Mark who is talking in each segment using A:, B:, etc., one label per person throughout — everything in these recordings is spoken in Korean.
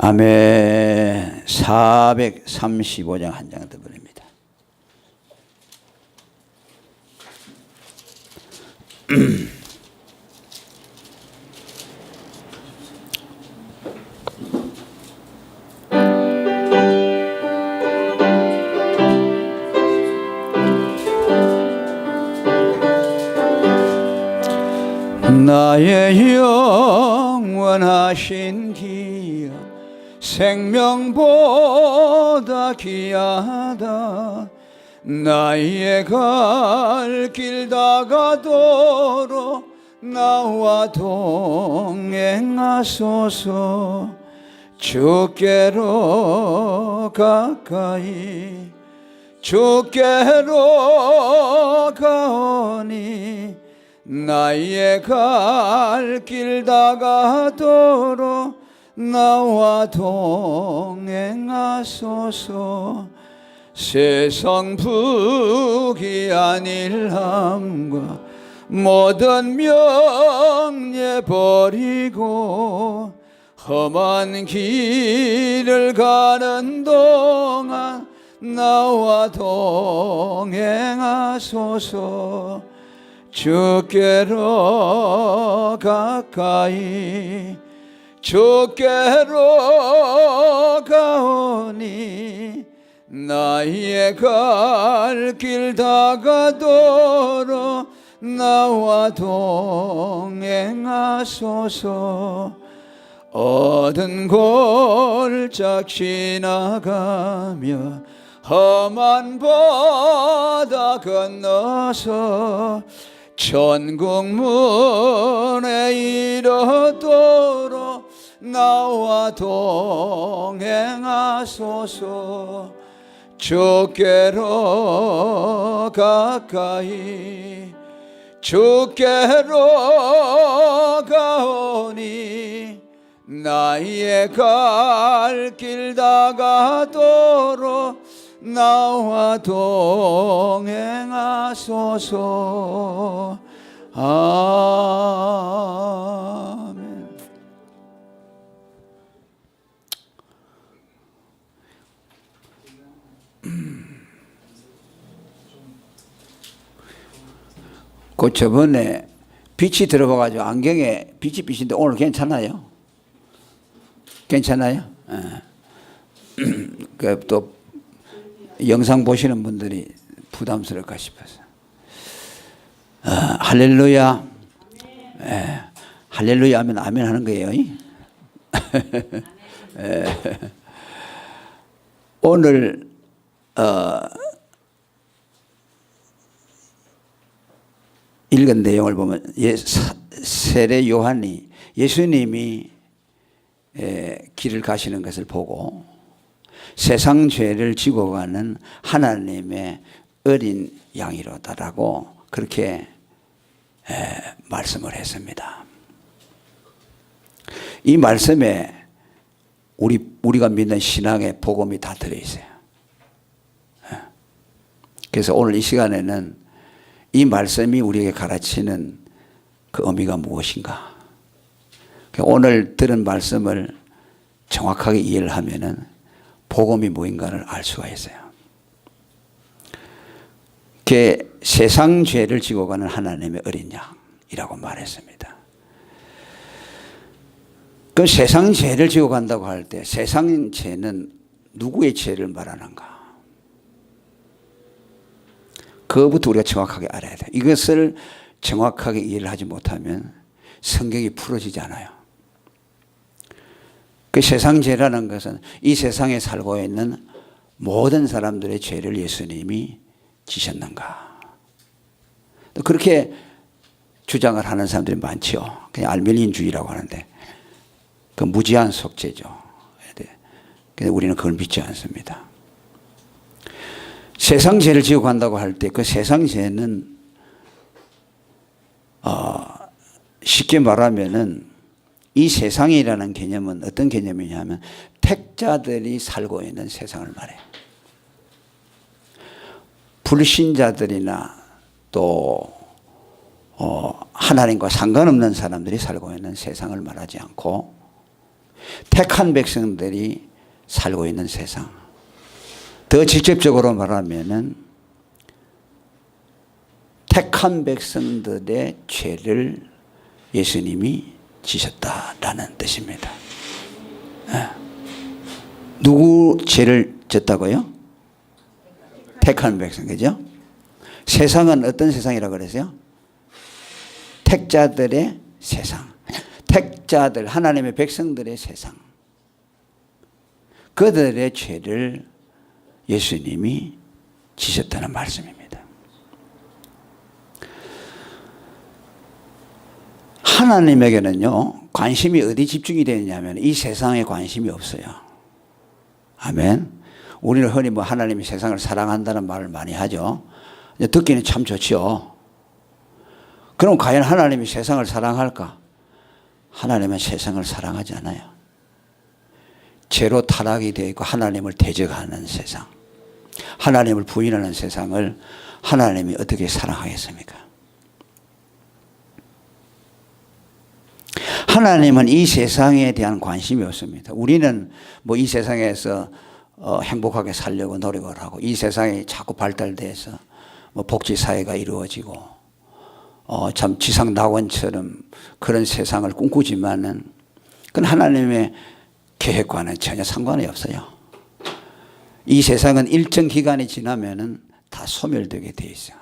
A: 아멘. 435장 한 장 더 보냅니다. 나의 영원하신 기여 생명보다 귀하다. 나의 갈 길 다가도록 나와 동행하소서. 주께로 가까이 주께로 가오니 나의 갈 길 다가도록 나와 동행하소서. 세상 부귀한 일함과 모든 명예 버리고 험한 길을 가는 동안 나와 동행하소서. 주께로 가까이 주께로 가오니 나의 갈 길 다가도록 나와 동행하소서. 어두운 골짝 지나가며 험한 바다 건너서 천국 문에 이르도록 나와 동행하소서. 주께로 가까이 주께로 가오니 나의 갈 길 다가도록 나와 동행하소서. 아멘. 그 저번에 빛이 들어가가지고 안경에 빛이 비신데 오늘 괜찮아요? 괜찮아요? 그 또 영상 보시는 분들이 부담스러울까 싶어서. 할렐루야. 할렐루야 하면 아멘 하는 거예요. 오늘 읽은 내용을 보면 세례 요한이 예수님이 길을 가시는 것을 보고 세상 죄를 지고 가는 하나님의 어린 양이로다라고 그렇게 말씀을 했습니다. 이 말씀에 우리가 믿는 신앙의 복음이 다 들어있어요. 그래서 오늘 이 시간에는 이 말씀이 우리에게 가르치는 그 의미가 무엇인가? 오늘 들은 말씀을 정확하게 이해를 하면은 복음이 무엇인가를 알 수가 있어요. 그 세상 죄를 지고 가는 하나님의 어린 양이라고 말했습니다. 그 세상 죄를 지고 간다고 할 때 세상 죄는 누구의 죄를 말하는가? 그것부터 우리가 정확하게 알아야 돼요. 이것을 정확하게 이해를 하지 못하면 성경이 풀어지지 않아요. 그 세상 죄라는 것은 이 세상에 살고 있는 모든 사람들의 죄를 예수님이 지셨는가. 그렇게 주장을 하는 사람들이 많죠. 그냥 알미니안주의라고 하는데 그 무지한 속죄죠. 근데 우리는 그걸 믿지 않습니다. 세상 죄를 지고 간다고 할 때 그 세상 죄는 쉽게 말하면은 이 세상이라는 개념은 어떤 개념이냐면 택자들이 살고 있는 세상을 말해요. 불신자들이나 또 하나님과 상관없는 사람들이 살고 있는 세상을 말하지 않고 택한 백성들이 살고 있는 세상. 더 직접적으로 말하면은 택한 백성들의 죄를 예수님이 지셨다라는 뜻입니다. 누구 죄를 졌다고요? 택한 백성, 그죠? 세상은 어떤 세상이라고 그랬어요? 택자들의 세상. 택자들, 하나님의 백성들의 세상. 그들의 죄를 예수님이 지셨다는 말씀입니다. 하나님에게는요, 관심이 어디 집중이 되느냐면 이 세상에 관심이 없어요. 아멘. 우리는 흔히 뭐 하나님이 세상을 사랑한다는 말을 많이 하죠. 듣기는 참 좋죠. 그럼 과연 하나님이 세상을 사랑할까? 하나님은 세상을 사랑하지 않아요. 죄로 타락이 되어 있고 하나님을 대적하는 세상, 하나님을 부인하는 세상을 하나님이 어떻게 사랑하겠습니까? 하나님은 이 세상에 대한 관심이 없습니다. 우리는 뭐 이 세상에서 행복하게 살려고 노력을 하고 이 세상이 자꾸 발달돼서 뭐 복지사회가 이루어지고 참 지상낙원처럼 그런 세상을 꿈꾸지만은 그건 하나님의 계획과는 전혀 상관이 없어요. 이 세상은 일정 기간이 지나면은 다 소멸되게 돼 있어요.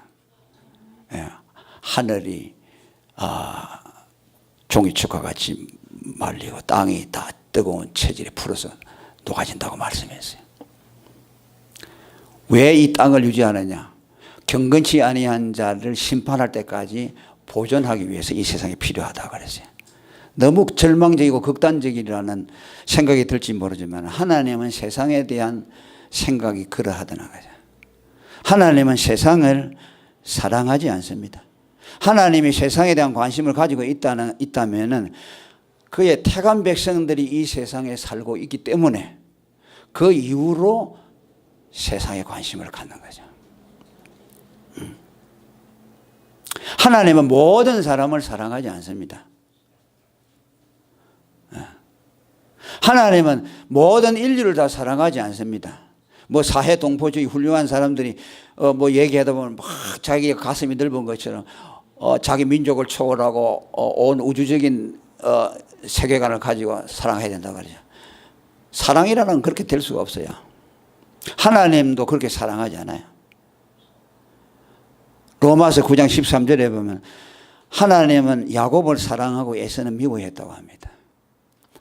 A: 예. 하늘이 종이축과 같이 말리고 땅이 다 뜨거운 체질에 풀어서 녹아진다고 말씀했어요. 왜 이 땅을 유지하느냐? 경건치 아니한 자를 심판할 때까지 보존하기 위해서 이 세상이 필요하다고 그랬어요. 너무 절망적이고 극단적이라는 생각이 들지 모르지만 하나님은 세상에 대한 생각이 그러하다는 거죠. 하나님은 세상을 사랑하지 않습니다. 하나님이 세상에 대한 관심을 가지고 있다면은 그의 택한 백성들이 이 세상에 살고 있기 때문에 그 이후로 세상에 관심을 갖는 거죠. 하나님은 모든 사람을 사랑하지 않습니다. 하나님은 모든 인류를 다 사랑하지 않습니다. 뭐 사회 동포주의 훌륭한 사람들이 뭐 얘기하다 보면 막 자기가 가슴이 넓은 것처럼 자기 민족을 초월하고 온 우주적인 세계관을 가지고 사랑해야 된다고 그러죠. 사랑이라는 건 그렇게 될 수가 없어요. 하나님도 그렇게 사랑하지 않아요. 로마서 9장 13절에 보면 하나님은 야곱을 사랑하고 에서는 미워했다고 합니다.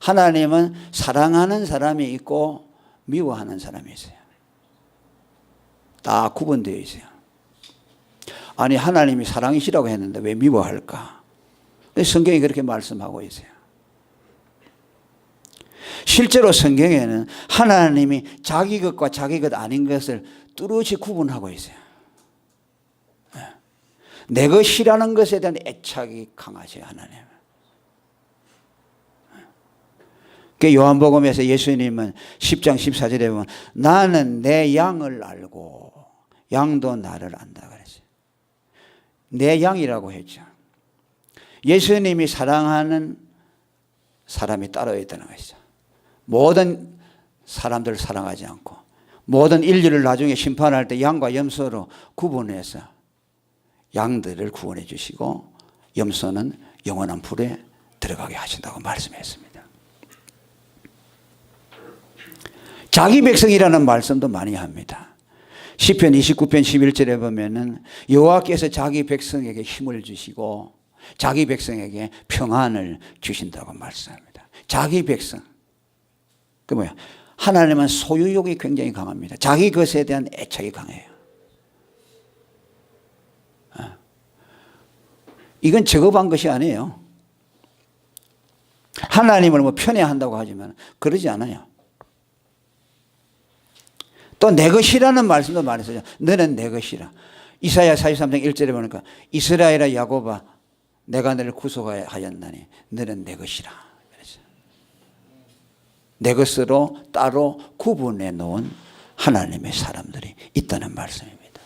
A: 하나님은 사랑하는 사람이 있고 미워하는 사람이 있어요. 다 구분되어 있어요. 아니 하나님이 사랑이시라고 했는데 왜 미워할까? 성경이 그렇게 말씀하고 있어요. 실제로 성경에는 하나님이 자기 것과 자기 것 아닌 것을 뚜렷이 구분하고 있어요. 내 것이라는 것에 대한 애착이 강하세요, 하나님. 그 요한복음에서 예수님은 10장 14절에 보면 나는 내 양을 알고 양도 나를 안다 그랬어요. 내 양이라고 했죠. 예수님이 사랑하는 사람이 따로 있다는 것이죠. 모든 사람들을 사랑하지 않고 모든 인류를 나중에 심판할 때 양과 염소로 구분해서 양들을 구원해 주시고 염소는 영원한 불에 들어가게 하신다고 말씀했습니다. 자기 백성이라는 말씀도 많이 합니다. 시편 29편 11절에 보면은 여호와께서 자기 백성에게 힘을 주시고 자기 백성에게 평안을 주신다고 말씀합니다. 자기 백성. 그 뭐야? 하나님은 소유욕이 굉장히 강합니다. 자기 것에 대한 애착이 강해요. 이건 적업한 것이 아니에요. 하나님을 뭐 편애한다고 하지만 그러지 않아요. 또 내 것이라는 말씀도 많이 쓰죠. 너는 내 것이라. 이사야 43장 1절에 보니까 이스라엘아 야곱아 내가 너를 구속하였나니 너는 내 것이라. 그래서 내 것으로 따로 구분해 놓은 하나님의 사람들이 있다는 말씀입니다.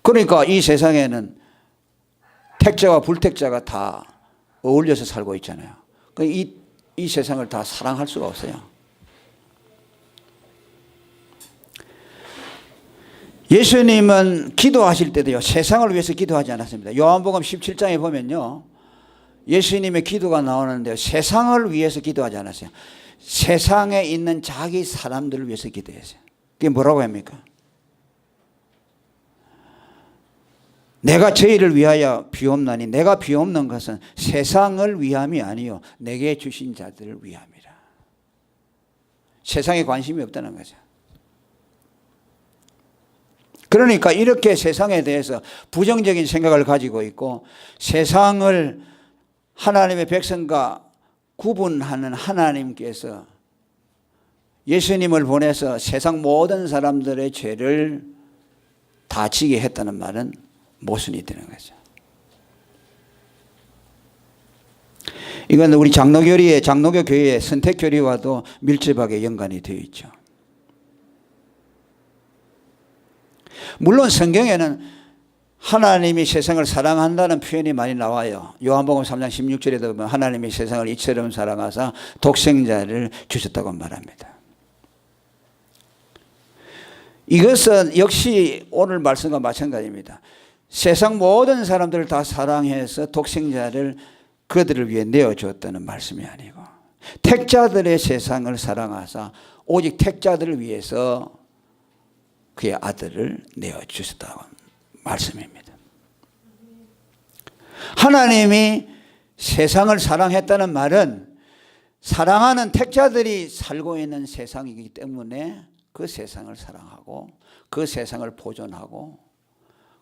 A: 그러니까 이 세상에는 택자와 불택자가 다 어울려서 살고 있잖아요. 이 이 세상을 다 사랑할 수가 없어요. 예수님은 기도하실 때도요, 세상을 위해서 기도하지 않았습니다. 요한복음 17장에 보면요, 예수님의 기도가 나오는데 세상을 위해서 기도하지 않았어요. 세상에 있는 자기 사람들을 위해서 기도했어요. 그게 뭐라고 합니까? 내가 저희를 위하여 비옵나니 내가 비옵는 것은 세상을 위함이 아니요 내게 주신 자들을 위함이라. 세상에 관심이 없다는 거죠. 그러니까 이렇게 세상에 대해서 부정적인 생각을 가지고 있고 세상을 하나님의 백성과 구분하는 하나님께서 예수님을 보내서 세상 모든 사람들의 죄를 다 지게 했다는 말은 모순이 되는 거죠. 이건 우리 장로교 교회의 선택교리와도 밀접하게 연관이 되어 있죠. 물론 성경에는 하나님이 세상을 사랑한다는 표현이 많이 나와요. 요한복음 3장 16절에도 보면 하나님이 세상을 이처럼 사랑하사 독생자를 주셨다고 말합니다. 이것은 역시 오늘 말씀과 마찬가지입니다. 세상 모든 사람들을 다 사랑해서 독생자를 그들을 위해 내어주었다는 말씀이 아니고 택자들의 세상을 사랑하사 오직 택자들을 위해서 그의 아들을 내어주셨다고 말씀입니다. 하나님이 세상을 사랑했다는 말은 사랑하는 택자들이 살고 있는 세상이기 때문에 그 세상을 사랑하고 그 세상을 보존하고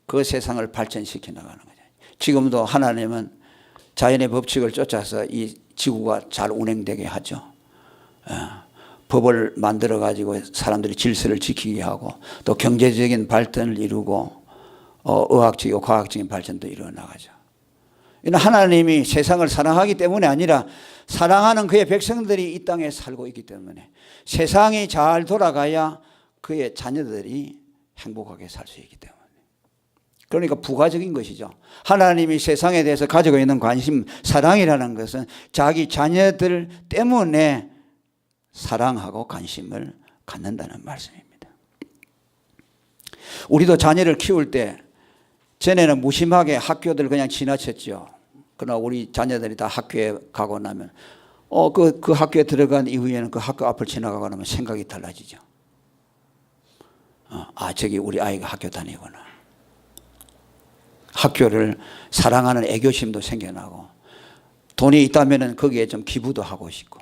A: 그 세상을 발전시켜 나가는 거죠. 지금도 하나님은 자연의 법칙을 쫓아서 이 지구가 잘 운행되게 하죠. 법을 만들어 가지고 사람들이 질서를 지키게 하고 또 경제적인 발전을 이루고 의학적이고 과학적인 발전도 이루어 나가죠. 이는 하나님이 세상을 사랑하기 때문에 아니라 사랑하는 그의 백성들이 이 땅에 살고 있기 때문에 세상이 잘 돌아가야 그의 자녀들이 행복하게 살 수 있기 때문에. 그러니까 부가적인 것이죠. 하나님이 세상에 대해서 가지고 있는 관심, 사랑이라는 것은 자기 자녀들 때문에 사랑하고 관심을 갖는다는 말씀입니다. 우리도 자녀를 키울 때 전에는 무심하게 학교들 그냥 지나쳤죠. 그러나 우리 자녀들이 다 학교에 가고 나면 그 학교에 들어간 이후에는 그 학교 앞을 지나가고 나면 생각이 달라지죠. 저기 우리 아이가 학교 다니구나. 학교를 사랑하는 애교심도 생겨나고 돈이 있다면 거기에 좀 기부도 하고 싶고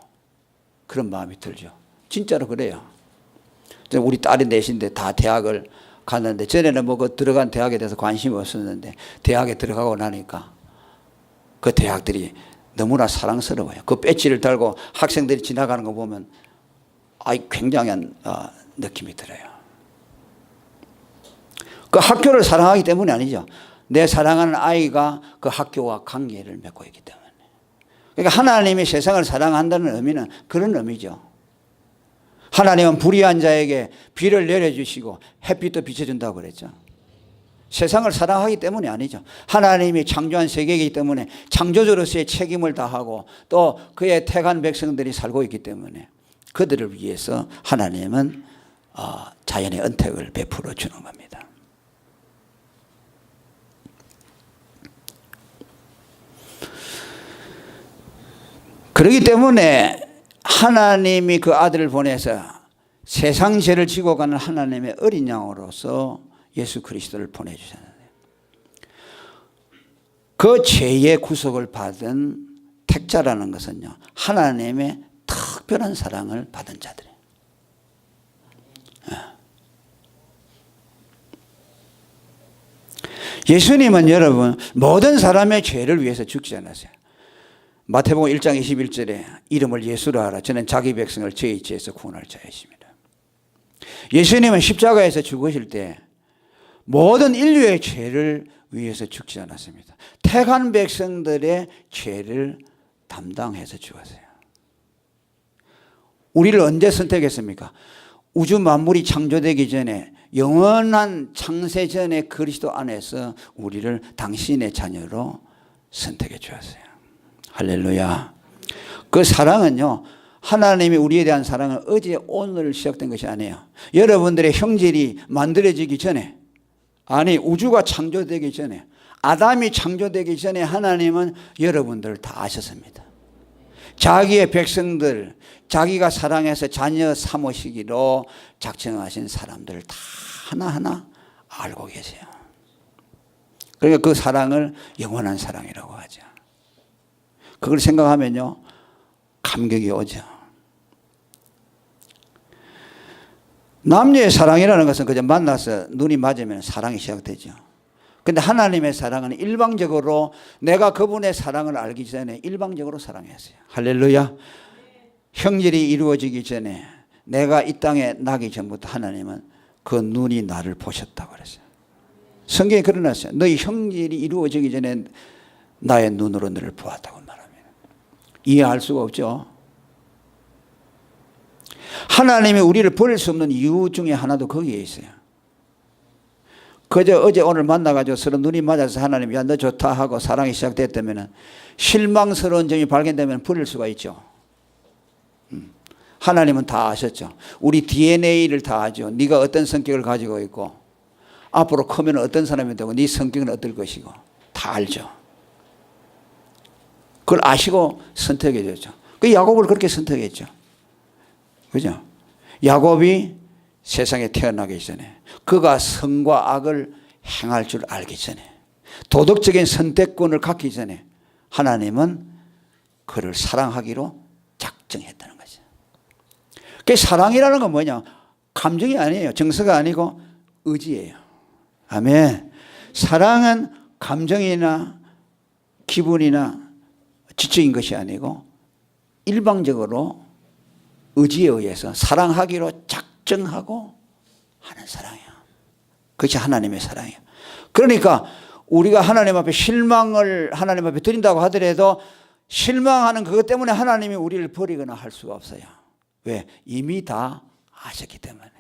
A: 그런 마음이 들죠. 진짜로 그래요. 우리 딸이 넷인데 다 대학을 갔는데 전에는 그 들어간 대학에 대해서 관심이 없었는데 대학에 들어가고 나니까 그 대학들이 너무나 사랑스러워요. 그 배지를 달고 학생들이 지나가는 거 보면 굉장한 느낌이 들어요. 그 학교를 사랑하기 때문이 아니죠. 내 사랑하는 아이가 그 학교와 관계를 맺고 있기 때문에. 그러니까 하나님이 세상을 사랑한다는 의미는 그런 의미죠. 하나님은 불의한 자에게 비를 내려주시고 햇빛도 비춰준다고 그랬죠. 세상을 사랑하기 때문이 아니죠. 하나님이 창조한 세계이기 때문에 창조주로서의 책임을 다하고 또 그의 택한 백성들이 살고 있기 때문에 그들을 위해서 하나님은 자연의 은택을 베풀어 주는 겁니다. 그렇기 때문에 하나님이 그 아들을 보내서 세상 죄를 지고 가는 하나님의 어린 양으로서 예수 그리스도를 보내주셨는데 그 죄의 구속을 받은 택자라는 것은요 하나님의 특별한 사랑을 받은 자들이에요. 예수님은 여러분 모든 사람의 죄를 위해서 죽지 않았어요. 마태복음 1장 21절에 이름을 예수로 하라. 저는 자기 백성을 죄의 죄에서 구원할 자이십니다. 예수님은 십자가에서 죽으실 때 모든 인류의 죄를 위해서 죽지 않았습니다. 택한 백성들의 죄를 담당해서 죽었어요. 우리를 언제 선택했습니까? 우주 만물이 창조되기 전에 영원한 창세 전에 그리스도 안에서 우리를 당신의 자녀로 선택해 주었어요. 할렐루야. 그 사랑은요, 하나님이 우리에 대한 사랑은 어제 오늘 시작된 것이 아니에요. 여러분들의 형질이 만들어지기 전에, 아니 우주가 창조되기 전에, 아담이 창조되기 전에 하나님은 여러분들을 다 아셨습니다. 자기의 백성들, 자기가 사랑해서 자녀 삼으시기로 작정하신 사람들을 다 하나하나 알고 계세요. 그러니까 그 사랑을 영원한 사랑이라고 하죠. 그걸 생각하면요, 감격이 오죠. 남녀의 사랑이라는 것은 그저 만나서 눈이 맞으면 사랑이 시작되죠. 그런데 하나님의 사랑은 일방적으로, 내가 그분의 사랑을 알기 전에 일방적으로 사랑했어요. 할렐루야. 형질이 이루어지기 전에, 내가 이 땅에 나기 전부터 하나님은 그 눈이 나를 보셨다고 그랬어요. 성경에 그러놨어요. 너희 형질이 이루어지기 전에 나의 눈으로 너를 보았다고 말합니다. 이해할 수가 없죠. 하나님이 우리를 버릴 수 없는 이유 중에 하나도 거기에 있어요. 그저 어제 오늘 만나가지고 서로 눈이 맞아서 하나님이 야 너 좋다 하고 사랑이 시작됐다면, 실망스러운 점이 발견되면 버릴 수가 있죠. 하나님은 다 아셨죠. 우리 DNA를 다 아죠. 네가 어떤 성격을 가지고 있고 앞으로 크면 어떤 사람이 되고 네 성격은 어떨 것이고 다 알죠. 그걸 아시고 선택해 줬죠. 그 야곱을 그렇게 선택했죠. 그죠? 야곱이 세상에 태어나기 전에, 그가 선과 악을 행할 줄 알기 전에, 도덕적인 선택권을 갖기 전에 하나님은 그를 사랑하기로 작정했다는 거죠. 그 사랑이라는 건 뭐냐? 감정이 아니에요. 정서가 아니고 의지예요. 아멘. 사랑은 감정이나 기분이나 지적인 것이 아니고 일방적으로 의지에 의해서 사랑하기로 작정하고 하는 사랑이에요. 그것이 하나님의 사랑이에요. 그러니까 우리가 하나님 앞에 실망을 하나님 앞에 드린다고 하더라도 실망하는 그것 때문에 하나님이 우리를 버리거나 할 수가 없어요. 왜? 이미 다 아셨기 때문에.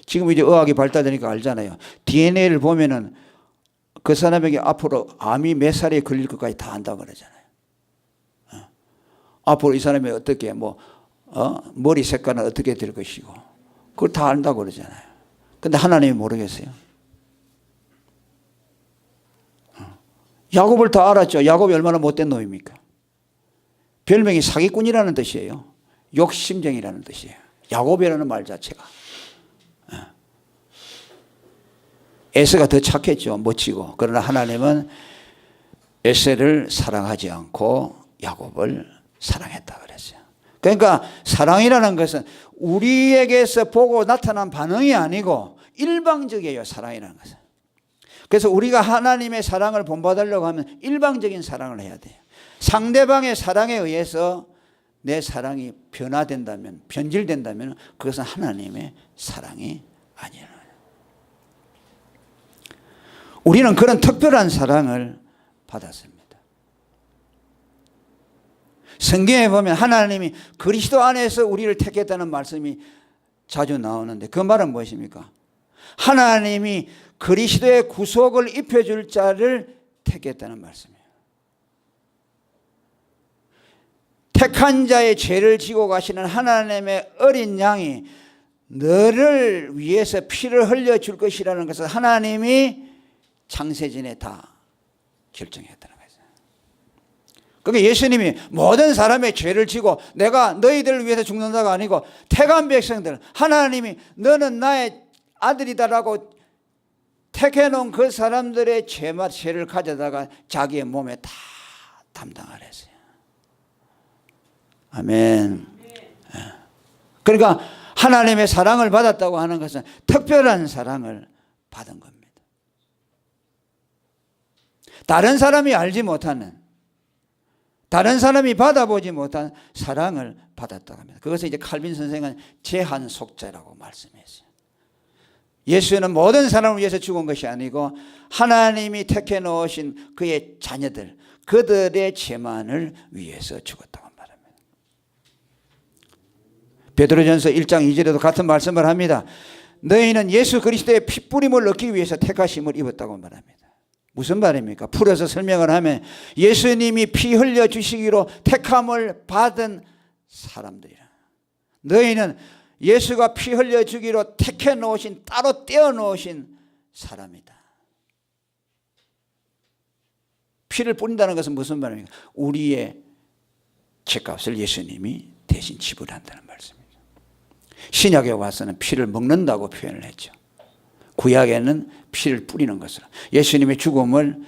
A: 지금 이제 의학이 발달되니까 알잖아요. DNA를 보면은 그 사람에게 앞으로 암이 몇 살에 걸릴 것까지 다 안다고 그러잖아요. 앞으로 이 사람이 어떻게 머리 색깔은 어떻게 될 것이고 그걸 다 안다고 그러잖아요. 근데 하나님이 모르겠어요. 야곱을 다 알았죠. 야곱이 얼마나 못된 놈입니까? 별명이 사기꾼이라는 뜻이에요. 욕심쟁이라는 뜻이에요. 야곱이라는 말 자체가. 에서가 더 착했죠. 멋지고. 그러나 하나님은 에서를 사랑하지 않고 야곱을 사랑했다 그랬어요. 그러니까 사랑이라는 것은 우리에게서 보고 나타난 반응이 아니고 일방적이에요. 사랑이라는 것은. 그래서 우리가 하나님의 사랑을 본받으려고 하면 일방적인 사랑을 해야 돼요. 상대방의 사랑에 의해서 내 사랑이 변화된다면, 변질된다면 그것은 하나님의 사랑이 아니에요. 우리는 그런 특별한 사랑을 받았습니다. 성경에 보면 하나님이 그리스도 안에서 우리를 택했다는 말씀이 자주 나오는데 그 말은 무엇입니까? 하나님이 그리스도의 구속을 입혀줄 자를 택했다는 말씀이에요. 택한 자의 죄를 지고 가시는 하나님의 어린 양이 너를 위해서 피를 흘려줄 것이라는 것을 하나님이 창세전에 다 결정했다는 거죠. 그러니까 예수님이 모든 사람의 죄를 지고 내가 너희들을 위해서 죽는다가 아니고 택한 백성들, 하나님이 너는 나의 아들이다라고 택해놓은 그 사람들의 죄를 가져다가 자기의 몸에 다 담당을 했어요. 아멘. 그러니까 하나님의 사랑을 받았다고 하는 것은 특별한 사랑을 받은 겁니다. 다른 사람이 알지 못하는, 다른 사람이 받아보지 못한 사랑을 받았다고 합니다. 그것을 이제 칼빈 선생은 제한속죄라고 말씀했어요. 예수는 모든 사람을 위해서 죽은 것이 아니고 하나님이 택해 놓으신 그의 자녀들, 그들의 죄만을 위해서 죽었다고 말합니다. 베드로전서 1장 2절에도 같은 말씀을 합니다. 너희는 예수 그리스도의 핏부림을 얻기 위해서 택하심을 입었다고 말합니다. 무슨 말입니까? 풀어서 설명을 하면 예수님이 피 흘려 주시기로 택함을 받은 사람들이라. 너희는 예수가 피 흘려 주기로 택해 놓으신, 따로 떼어 놓으신 사람이다. 피를 뿌린다는 것은 무슨 말입니까? 우리의 죄값을 예수님이 대신 지불한다는 말씀입니다. 신약에 와서는 피를 먹는다고 표현을 했죠. 구약에는 피를 뿌리는 것을, 예수님의 죽음을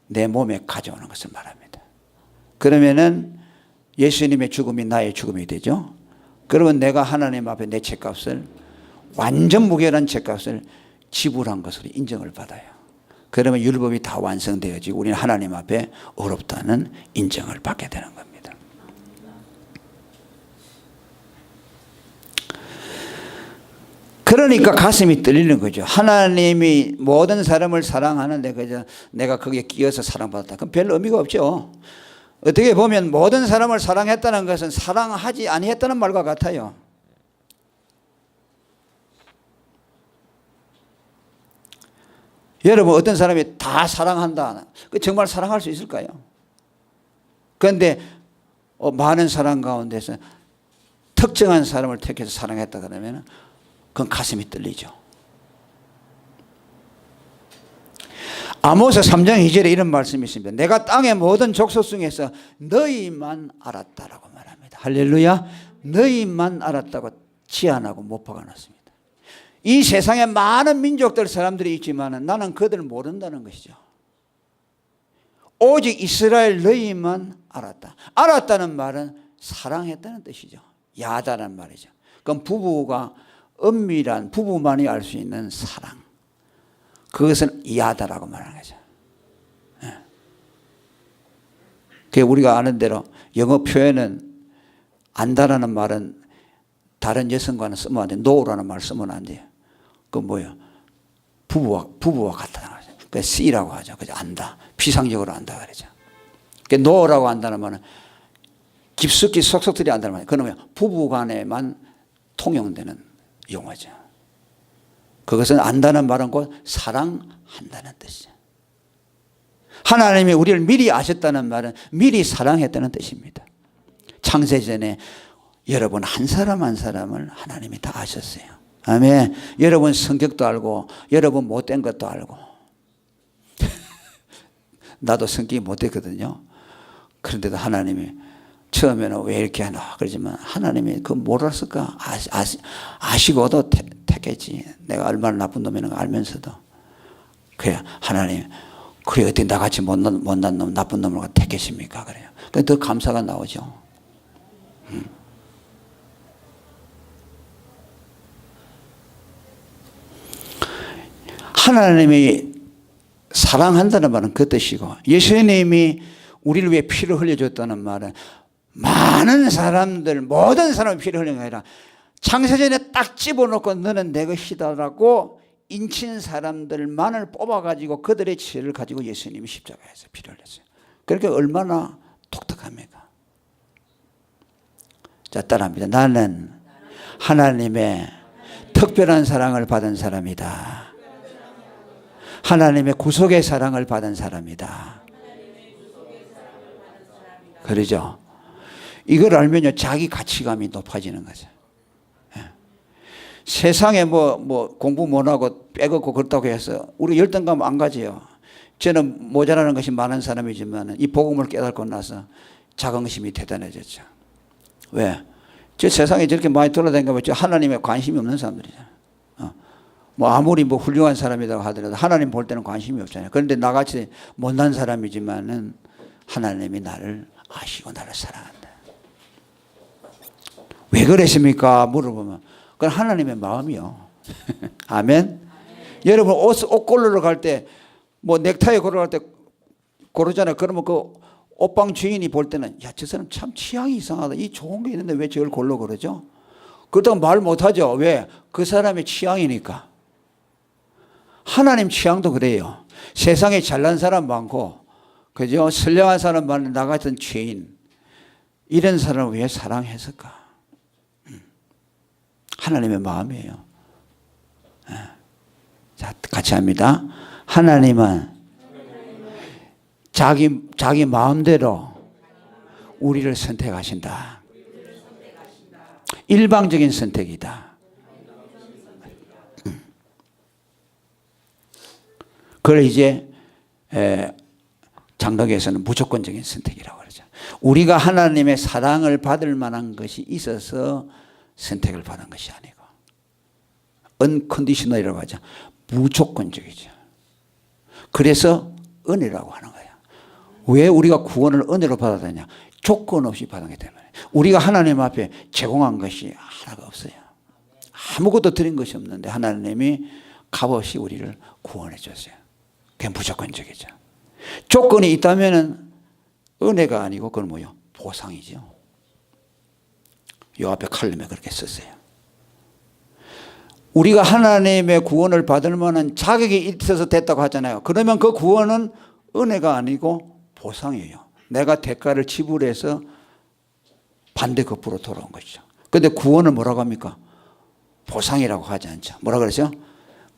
A: 내 몸에 가져오는 것을 말합니다. 그러면은 예수님의 죽음이 나의 죽음이 되죠. 그러면 내가 하나님 앞에 내 죄값을, 완전 무결한 죄값을 지불한 것으로 인정을 받아요. 그러면 율법이 다 완성되어지고 우리는 하나님 앞에 어렵다는 인정을 받게 되는 겁니다. 그러니까 가슴이 떨리는 거죠. 하나님이 모든 사람을 사랑하는데 그저 내가 거기에 끼어서 사랑받았다. 그럼 별 의미가 없죠. 어떻게 보면 모든 사람을 사랑했다는 것은 사랑하지 아니했다는 말과 같아요. 여러분, 어떤 사람이 다 사랑한다. 정말 사랑할 수 있을까요? 그런데 많은 사람 가운데서 특정한 사람을 택해서 사랑했다 그러면 그건 가슴이 떨리죠. 아모스 3장 2절에 이런 말씀이 있습니다. 내가 땅의 모든 족속 중에서 너희만 알았다라고 말합니다. 할렐루야. 너희만 알았다고 제한하고 못 박아놨습니다. 이 세상에 많은 민족들 사람들이 있지만 나는 그들을 모른다는 것이죠. 오직 이스라엘 너희만 알았다. 알았다는 말은 사랑했다는 뜻이죠. 야다라는 말이죠. 그럼 부부가 은밀한, 부부만이 알 수 있는 사랑, 그것은 야다라고 말하는 거죠. 그 우리가 아는 대로 영어 표현은 안다라는 말은 다른 여성과는 쓰면 안 돼. know라는 말 쓰면 안 돼요. 그 뭐예요? 부부와 같다는 거죠. 그 see라고 하죠. 그죠? 안다. 피상적으로 안다 그러죠. 그 know라고 한다는 말은 깊숙이 속속들이 안다는 말이에요. 그러면 부부 간에만 통용되는 용어죠. 그것은 안다는 말은 곧 사랑한다는 뜻이죠. 하나님이 우리를 미리 아셨다는 말은 미리 사랑했다는 뜻입니다. 창세전에 여러분 한 사람 한 사람을 하나님이 다 아셨어요. 아멘. 여러분 성격도 알고 여러분 못된 것도 알고 나도 성격이 못됐거든요. 그런데도 하나님이 처음에는 왜 이렇게 하나 그러지만 하나님이 그 몰랐을까 아시고도 택했지. 내가 얼마나 나쁜 놈이라는 걸 알면서도 그래 하나님 그래 어떻게 나같이 못난 놈 나쁜 놈을 택했습니까? 그래요. 더 감사가 나오죠. 하나님이 사랑한다는 말은 그 뜻이고 예수님이 우리를 위해 피를 흘려줬다는 말은 많은 사람들, 모든 사람이 피를 흘린 게 아니라 창세전에 딱 집어넣고 너는 내 것이다라고 인친 사람들만을 뽑아가지고 그들의 죄를 가지고 예수님이 십자가에서 피를 흘렸어요. 그러니까 얼마나 독특합니까? 자, 따라합니다. 나는 하나님의 특별한 사랑을 받은 사람이다. 하나님의 구속의 사랑을 받은 사람이다. 그러죠? 이걸 알면요, 자기 가치감이 높아지는 거죠. 세상에 공부 못하고 빼먹고 그렇다고 해서 우리 열등 가면 안 가지요. 저는 모자라는 것이 많은 사람이지만 이 복음을 깨닫고 나서 자긍심이 대단해졌죠. 왜? 저 세상에 저렇게 많이 돌아다니면 하나님에 관심이 없는 사람들이잖아요. 아무리 훌륭한 사람이라고 하더라도 하나님 볼 때는 관심이 없잖아요. 그런데 나같이 못난 사람이지만은 하나님이 나를 아시고 나를 사랑한다. 왜 그러십니까? 물어보면 그건 하나님의 마음이요. 아멘. 여러분 옷 고르러 갈 때 넥타이 고르러 갈 때 고르잖아요. 그러면 그 옷방 주인이 볼 때는 야, 저 사람 참 취향이 이상하다. 이 좋은 게 있는데 왜 저걸 골라 그러죠? 그렇다고 말 못하죠. 왜? 그 사람의 취향이니까. 하나님 취향도 그래요. 세상에 잘난 사람 많고 그죠? 선량한 사람 많은 나 같은 죄인 이런 사람을 왜 사랑했을까? 하나님의 마음이에요. 자, 같이 합니다. 하나님은 자기 마음대로 우리를 선택하신다. 일방적인 선택이다. 그걸 이제 장로교에서는 무조건적인 선택이라고 그러죠. 우리가 하나님의 사랑을 받을 만한 것이 있어서 선택을 받은 것이 아니고 unconditional이라고 하죠. 무조건적이죠. 그래서 은혜라고 하는 거예요. 왜 우리가 구원을 은혜로 받았느냐? 조건 없이 받았기 때문에. 우리가 하나님 앞에 제공한 것이 하나가 없어요. 아무것도 드린 것이 없는데 하나님이 값없이 우리를 구원해 줬어요. 그게 무조건적이죠. 조건이 있다면 은혜가 아니고 그건 뭐예요? 보상이죠. 요 앞에 칼럼에 그렇게 썼어요. 우리가 하나님의 구원을 받을 만한 자격이 있어서 됐다고 하잖아요. 그러면 그 구원은 은혜가 아니고 보상이에요. 내가 대가를 지불해서 반대급부로 돌아온 것이죠. 그런데 구원을 뭐라고 합니까? 보상이라고 하지 않죠. 뭐라 그러죠?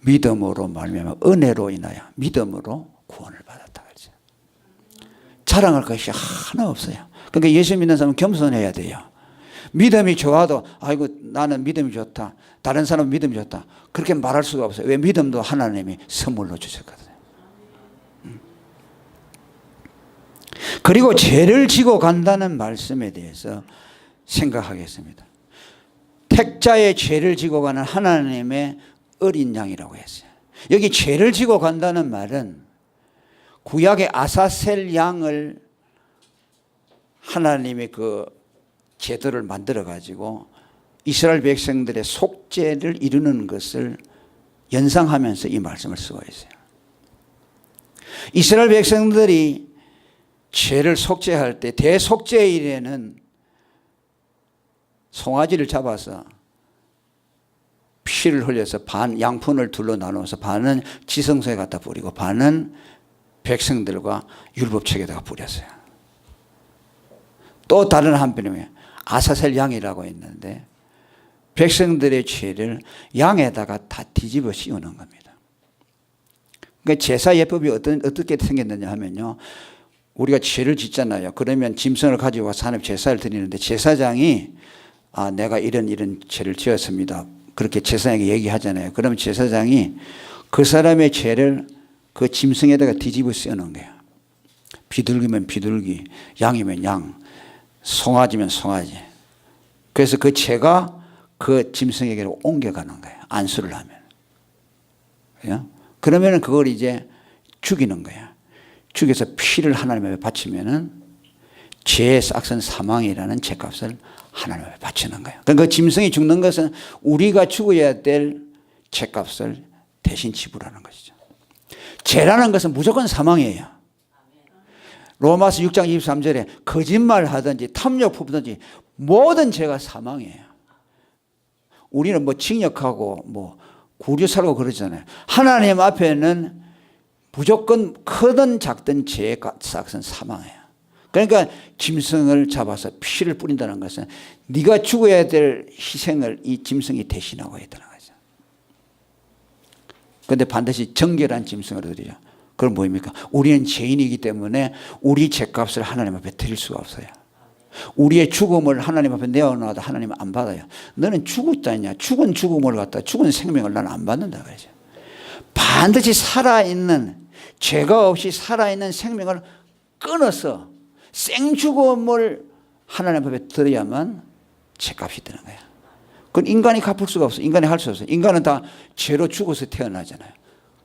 A: 믿음으로 말미암아 은혜로 인하여 믿음으로 구원을 받았다 그러죠. 자랑할 것이 하나 없어요. 그러니까 예수 믿는 사람은 겸손해야 돼요. 믿음이 좋아도 아이고 나는 믿음이 좋다. 다른 사람은 믿음이 좋다. 그렇게 말할 수가 없어요. 왜? 믿음도 하나님이 선물로 주셨거든요. 그리고 죄를 지고 간다는 말씀에 대해서 생각하겠습니다. 택자의 죄를 지고 가는 하나님의 어린 양이라고 했어요. 여기 죄를 지고 간다는 말은 구약의 아사셀 양을 하나님이 그 제도를 만들어 가지고 이스라엘 백성들의 속죄를 이루는 것을 연상하면서 이 말씀을 쓰고 있어요. 이스라엘 백성들이 죄를 속죄할 때 대속죄일에는 송아지를 잡아서 피를 흘려서 반 양푼을 둘로 나누어서 반은 지성소에 갖다 뿌리고 반은 백성들과 율법책에다가 뿌렸어요. 또 다른 한편에 아사셀 양이라고 있는데 백성들의 죄를 양에다가 다 뒤집어 씌우는 겁니다. 그러니까 제사 예법이 어떻게 생겼느냐 하면요. 우리가 죄를 짓잖아요. 그러면 짐승을 가지고 와서 하나님 제사를 드리는데 제사장이 내가 이런 죄를 지었습니다. 그렇게 제사장에게 얘기하잖아요. 그러면 제사장이 그 사람의 죄를 그 짐승에다가 뒤집어 씌우는 거예요. 비둘기면 비둘기, 양이면 양, 송아지면 송아지. 그래서 그 죄가 그 짐승에게로 옮겨가는 거예요. 안수를 하면. 그러면 그걸 이제 죽이는 거예요. 죽여서 피를 하나님 앞에 바치면은 죄의 싹선 사망이라는 죄값을 하나님 앞에 바치는 거예요. 그러니까 그 짐승이 죽는 것은 우리가 죽어야 될 죄값을 대신 지불하는 것이죠. 죄라는 것은 무조건 사망이에요. 로마서 6장 23절에 거짓말 하든지 탐욕 품든지 모든 죄가 사망이에요. 우리는 뭐 징역하고 뭐 구류 살고 그러잖아요. 하나님 앞에는 무조건 크든 작든 죄의 싹은 사망이에요. 그러니까 짐승을 잡아서 피를 뿌린다는 것은 네가 죽어야 될 희생을 이 짐승이 대신하고 있다는 거죠. 그런데 반드시 정결한 짐승을 드리죠. 그건 뭐입니까? 우리는 죄인이기 때문에 우리 죄값을 하나님 앞에 드릴 수가 없어요. 우리의 죽음을 하나님 앞에 내어놔도 하나님은 안 받아요. 너는 죽었다냐? 죽은 죽음을 갖다 죽은 생명을 나는 안 받는다 그러죠. 반드시 살아있는 죄가 없이 살아있는 생명을 끊어서 생죽음을 하나님 앞에 드려야만 죄값이 되는 거야. 그건 인간이 갚을 수가 없어. 인간이 할 수 없어요. 인간은 다 죄로 죽어서 태어나잖아요.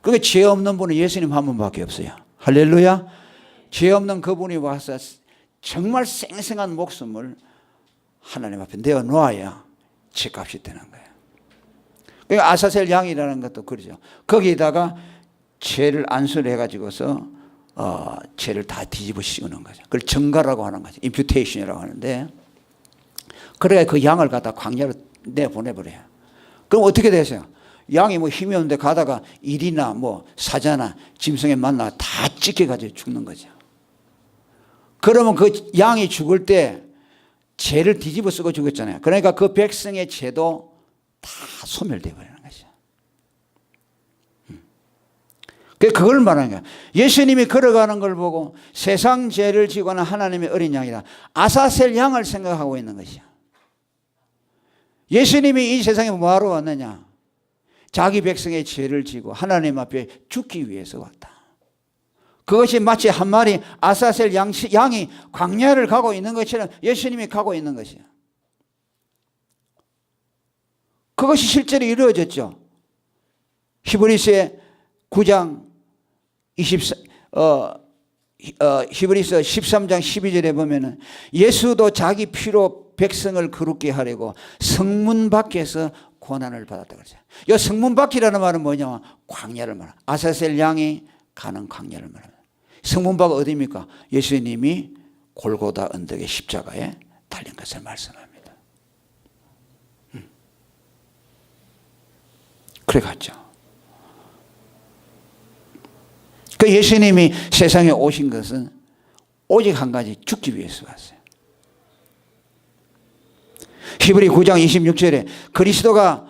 A: 그게 죄 없는 분은 예수님 한 분밖에 없어요. 할렐루야. 죄 없는 그분이 와서 정말 생생한 목숨을 하나님 앞에 내어놓아야 죄값이 되는 거예요. 그러니까 아사셀 양이라는 것도 그러죠. 거기에다가 죄를 안수를 해가지고서 죄를 다 뒤집어 씌우는 거죠. 그걸 정가라고 하는 거죠. 임퓨테이션이라고 하는데 그래야 그 양을 갖다 광야로 내보내버려요. 그럼 어떻게 되세요? 양이 뭐 힘이 없는데 가다가 일이나 뭐 사자나 짐승에 만나 다 찢겨가지고 죽는 거죠. 그러면 그 양이 죽을 때 죄를 뒤집어 쓰고 죽었잖아요. 그러니까 그 백성의 죄도 다 소멸되어 버리는 거죠. 그걸 말하는 거야. 예수님이 걸어가는 걸 보고 세상 죄를 지고 하는 하나님의 어린 양이다. 아사셀 양을 생각하고 있는 것이야. 예수님이 이 세상에 뭐하러 왔느냐? 자기 백성의 죄를 지고 하나님 앞에 죽기 위해서 왔다. 그것이 마치 한 마리 아사셀 양이 광야를 가고 있는 것처럼 예수님이 가고 있는 것이야. 그것이 실제로 이루어졌죠. 히브리서 9장 히브리서 13장 12절에 보면은 예수도 자기 피로 백성을 거룩게 하려고 성문 밖에서 고난을 받았다 그러죠. 이 성문 밖이라는 말은 뭐냐면 광야를 말합니다. 아사셀 양이 가는 광야를 말합니다. 성문 밖 어디입니까? 예수님이 골고다 언덕의 십자가에 달린 것을 말씀합니다. 그래 갔죠. 그 예수님이 세상에 오신 것은 오직 한 가지, 죽기 위해서 왔어요. 히브리 9장 26절에 그리스도가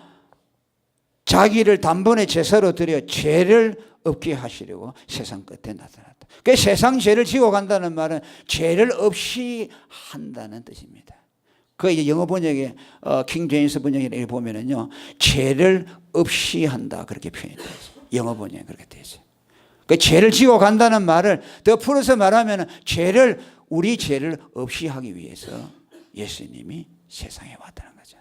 A: 자기를 단번에 제사로 드려 죄를 없게 하시려고 세상 끝에 나타났다. 그 세상 죄를 지고 간다는 말은 죄를 없이 한다는 뜻입니다. 그 영어 번역에 킹 제임스 번역에 보면은요, 죄를 없이 한다 그렇게 표현되어 있어요. 영어 번역에 그렇게 되어 있어요. 그 죄를 지고 간다는 말을 더 풀어서 말하면 우리 죄를 없이 하기 위해서 예수님이 세상에 왔다는 거죠.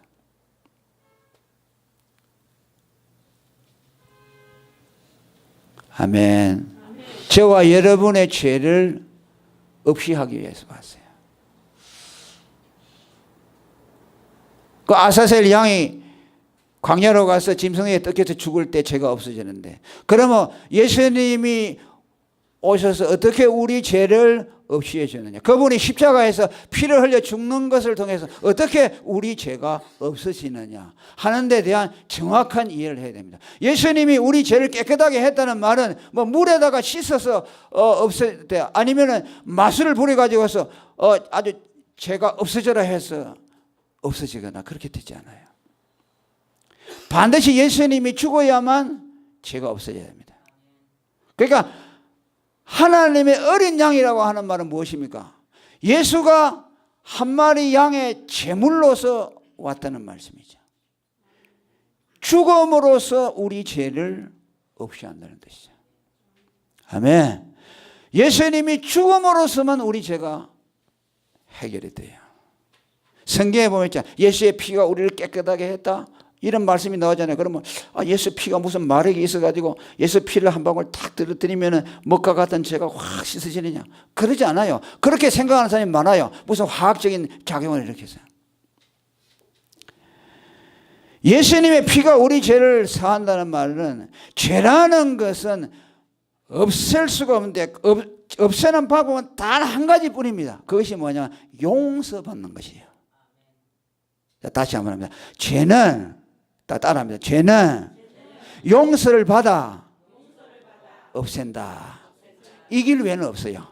A: 아멘. 저와 여러분의 죄를 없이 하기 위해서 왔어요. 그 아사셀 양이 광야로 가서 짐승에게 뜯겨서 죽을 때 죄가 없어지는데, 그러면 예수님이 오셔서 어떻게 우리 죄를 없이 해주느냐? 그분이 십자가에서 피를 흘려 죽는 것을 통해서 어떻게 우리 죄가 없어지느냐 하는 데 대한 정확한 이해를 해야 됩니다. 예수님이 우리 죄를 깨끗하게 했다는 말은 뭐 물에다가 씻어서 없앨 때, 아니면은 마술을 부려가지고서 아주 죄가 없어져라 해서 없어지거나 그렇게 되지 않아요. 반드시 예수님이 죽어야만 죄가 없어져야 됩니다. 그러니까 하나님의 어린 양이라고 하는 말은 무엇입니까? 예수가 한 마리 양의 제물로서 왔다는 말씀이죠. 죽음으로써 우리 죄를 없이 한다는 뜻이죠. 아멘. 예수님이 죽음으로서만 우리 죄가 해결이 돼요. 성경에 보면 예수의 피가 우리를 깨끗하게 했다, 이런 말씀이 나오잖아요. 그러면 예수 피가 무슨 마력이 있어가지고 예수 피를 한 방울 탁 떨어뜨리면 먹과 같은 죄가 확 씻어지느냐? 그러지 않아요. 그렇게 생각하는 사람이 많아요. 무슨 화학적인 작용을 일으켜서. 예수님의 피가 우리 죄를 사한다는 말은, 죄라는 것은 없앨 수가 없는데 없애는 방법은 단 한 가지뿐입니다. 그것이 뭐냐? 용서받는 것이에요. 자, 다시 한번 합니다. 죄는, 따라합니다. 죄는 용서를 받아 없앤다. 이 길 외에는 없어요.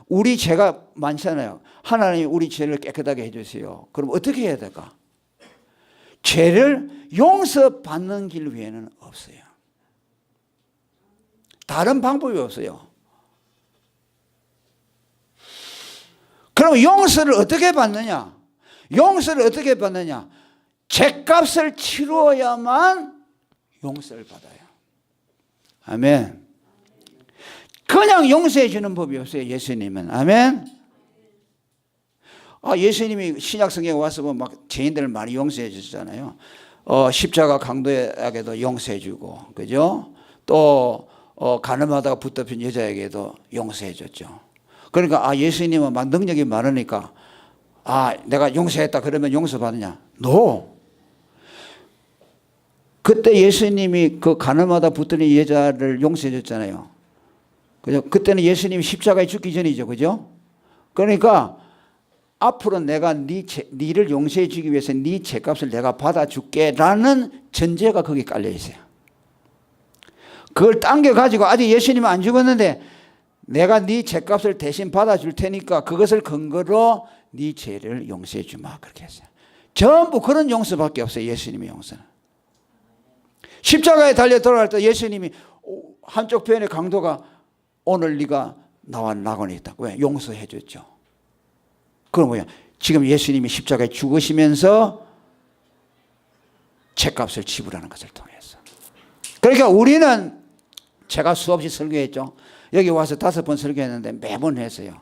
A: 우리 죄가 많잖아요. 하나님이 우리 죄를 깨끗하게 해주세요. 그럼 어떻게 해야 될까? 죄를 용서받는 길 외에는 없어요. 다른 방법이 없어요. 그럼 용서를 어떻게 받느냐? 용서를 어떻게 받느냐? 죄값을 치루어야만 용서를 받아요. 아멘. 그냥 용서해 주는 법이 없어요, 예수님은. 아멘. 예수님이 신약 성경에 와서 막 죄인들을 많이 용서해 주셨잖아요. 십자가 강도에게도 용서해 주고, 그죠? 또 가늠하다가 붙잡힌 여자에게도 용서해 줬죠. 그러니까 예수님은 막 능력이 많으니까 내가 용서했다 그러면 용서받느냐? No. 그때 예수님이 그 가늠하다 붙들린 여자를 용서해 줬잖아요. 그죠? 그때는 예수님이 십자가에 죽기 전이죠. 그죠? 그러니까 앞으로 내가 니를 용서해 주기 위해서 네 죄값을 내가 받아줄게 라는 전제가 거기 깔려 있어요. 그걸 당겨가지고 아직 예수님은 안 죽었는데 내가 네 죄값을 대신 받아줄 테니까 그것을 근거로 네 죄를 용서해 주마, 그렇게 했어요. 전부 그런 용서밖에 없어요, 예수님의 용서는. 십자가에 달려 돌아갈 때 예수님이 한쪽 편의 강도가 오늘 네가 나와 낙원에 있다. 왜? 용서해 줬죠. 그건 뭐야? 지금 예수님이 십자가에 죽으시면서 죄값을 지불하는 것을 통해서. 그러니까 우리는 제가 수없이 설교했죠. 여기 와서 5번 설교했는데 매번 했어요.